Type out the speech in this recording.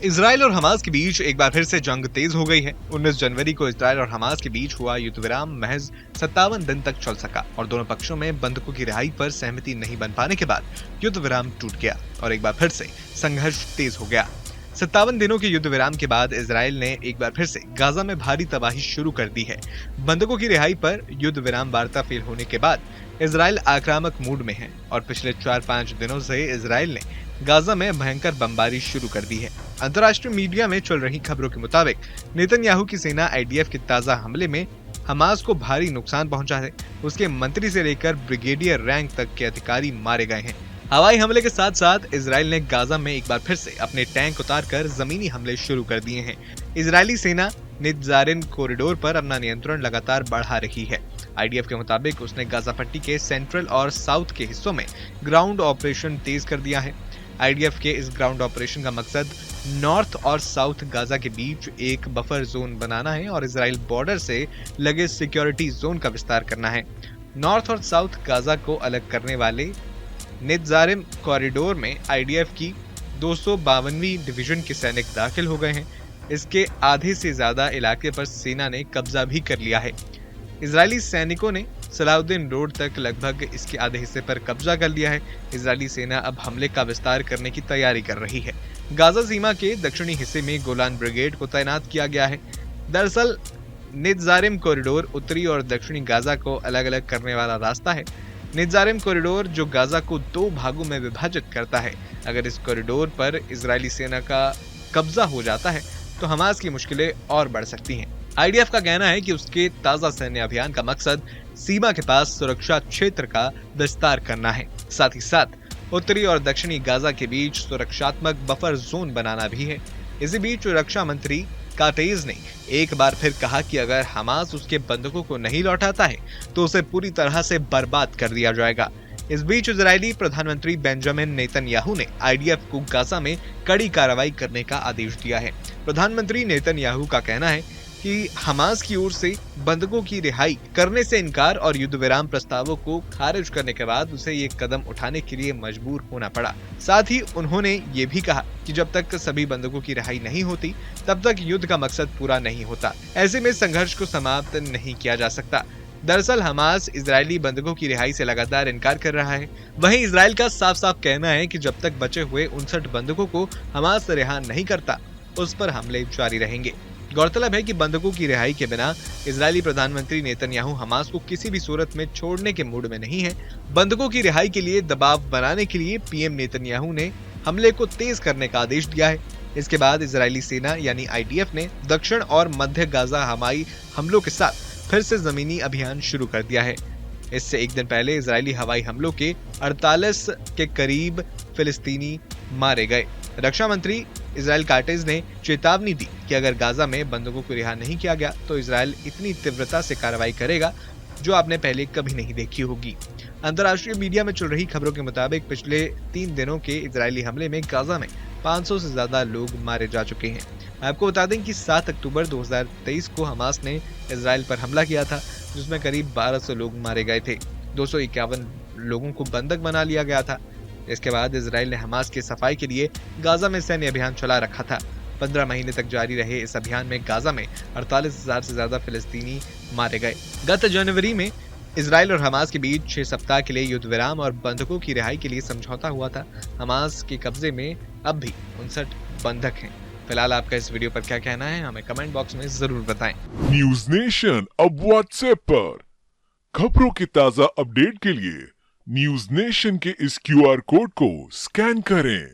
Israel और Hamas के बीच एक बार फिर से जंग तेज हो गई है। 19 जनवरी को इजराइल और हमास के बीच हुआ युद्ध विराम महज 57 दिन तक चल सका और दोनों पक्षों में बंधकों की रिहाई पर सहमति नहीं बन पाने के बाद युद्ध विराम टूट गया और एक बार फिर से संघर्ष तेज हो गया। 57 दिनों के युद्ध विराम के बाद इजराइल ने एक बार फिर से गाजा में भारी तबाही शुरू कर दी है। बंधकों की रिहाई पर युद्ध विराम वार्ता फेल होने के बाद इजराइल आक्रामक मूड में है और पिछले 4-5 दिनों से इजराइल ने गाजा में भयंकर बमबारी शुरू कर दी है। अंतर्राष्ट्रीय मीडिया में चल रही खबरों के मुताबिक नेतन्याहू की सेना आईडीएफ के ताजा हमले में हमास को भारी नुकसान पहुंचा है। उसके मंत्री से लेकर ब्रिगेडियर रैंक तक के अधिकारी मारे गए हैं। हवाई हमले के साथ साथ इजराइल ने गाजा में एक बार फिर से अपने टैंक उतारकर जमीनी हमले शुरू कर दिए हैं। इजरायली सेना नित्जारिम कॉरिडोर पर अपना नियंत्रण लगातार बढ़ा रही है। आईडीएफ के मुताबिक उसने गाजा पट्टी के सेंट्रल और साउथ के हिस्सों में ग्राउंड ऑपरेशन तेज कर दिया है। आईडीएफ के इस ग्राउंड ऑपरेशन का मकसद नॉर्थ और साउथ गाजा के बीच एक बफर जोन बनाना है और इजराइल बॉर्डर से लगे सिक्योरिटी जोन का विस्तार करना है। नॉर्थ और साउथ गाजा को अलग करने वाले नित्जारिम कॉरिडोर में आईडीएफ की 252वीं डिवीजन के सैनिक दाखिल हो गए हैं। इसके आधे से ज्यादा इलाके पर सेना ने कब्जा भी कर लिया है। इजरायली सैनिकों ने सलाउद्दीन रोड तक लगभग इसके आधे हिस्से पर कब्जा कर लिया है। इजरायली सेना अब हमले का विस्तार करने की तैयारी कर रही है। गाजा सीमा के दक्षिणी हिस्से में गोलान ब्रिगेड को तैनात किया गया है। दरअसल नित्जारिम कॉरिडोर उत्तरी और दक्षिणी गाजा को अलग अलग करने वाला रास्ता है। नित्जारिम कॉरिडोर जो गाजा को 2 भागों में विभाजित करता है। अगर इस कॉरिडोर पर इजरायली सेना का कब्जा हो जाता है तो हमास की मुश्किलें और बढ़ सकती हैं। आईडीएफ का कहना है कि उसके ताजा सैन्य अभियान का मकसद सीमा के पास सुरक्षा क्षेत्र का विस्तार करना है। साथ ही साथ उत्तरी और दक्षिणी गाजा के बीच सुरक्षात्मक बफर जोन बनाना भी है। इसी बीच रक्षा मंत्री काटेज ने एक बार फिर कहा कि अगर हमास उसके बंधकों को नहीं लौटाता है तो उसे पूरी तरह से बर्बाद कर दिया जाएगा। इस बीच इजरायली प्रधानमंत्री बेंजामिन नेतन्याहू ने आईडीएफ को गाजा में कड़ी कार्रवाई करने का आदेश दिया है। प्रधानमंत्री नेतन्याहू का कहना है कि हमास की ओर से बंधकों की रिहाई करने से इनकार और युद्ध विराम प्रस्तावों को खारिज करने के बाद उसे ये कदम उठाने के लिए मजबूर होना पड़ा। साथ ही उन्होंने ये भी कहा कि जब तक सभी बंधकों की रिहाई नहीं होती तब तक युद्ध का मकसद पूरा नहीं होता। ऐसे में संघर्ष को समाप्त नहीं किया जा सकता। दरअसल हमास इजरायली बंधकों की रिहाई से लगातार इनकार कर रहा है। वहीं इजराइल का साफ साफ कहना है कि जब तक बचे हुए 59 बंधकों को हमास रिहा नहीं करता उस पर हमले जारी रहेंगे। गौरतलब है कि बंधकों की रिहाई के बिना इजरायली प्रधानमंत्री नेतन्याहू हमास को किसी भी सूरत में छोड़ने के मूड में नहीं है। बंधकों की रिहाई के लिए दबाव बनाने के लिए पीएम नेतन्याहू ने हमले को तेज करने का आदेश दिया है। इसके बाद इजरायली सेना यानी आईडीएफ ने दक्षिण और मध्य गाजा हवाई हमलों के साथ फिर से जमीनी अभियान शुरू कर दिया है। इससे एक दिन पहले इजरायली हवाई हमलों के 48 के करीब फिलिस्तीनी मारे गए। रक्षा मंत्री इजराइल काटेज ने चेतावनी दी कि अगर गाजा में बंधकों को रिहा नहीं किया गया तो इजराइल इतनी तीव्रता से कार्रवाई करेगा जो आपने पहले कभी नहीं देखी होगी। अंतर्राष्ट्रीय मीडिया में चल रही खबरों के मुताबिक पिछले 3 दिनों के इजरायली हमले में गाजा में 500 से ज्यादा लोग मारे जा चुके हैं। आपको बता दें कि 7 अक्टूबर 2023 को हमास ने इजराइल पर हमला किया था जिसमें करीब 1200 लोग मारे गए थे। 251 लोगों को बंधक बना लिया गया था। इसके बाद इजराइल ने हमास की सफाई के लिए गाजा में सैन्य अभियान चला रखा था। 15 महीने तक जारी रहे इस अभियान में गाजा में 48,000 से ज्यादा फिलिस्तीनी मारे गए। गत जनवरी में इजराइल और हमास के बीच 6 सप्ताह के लिए युद्ध विराम और बंधकों की रिहाई के लिए समझौता हुआ था। हमास के कब्जे में अब भी 59 बंधक हैं। फिलहाल आपका इस वीडियो पर क्या कहना है हमें कमेंट बॉक्स में जरूर बताएं। न्यूज नेशन अब व्हाट्सएप पर खबरों की ताजा अपडेट के लिए न्यूज नेशन के इस क्यूआर कोड को स्कैन करें।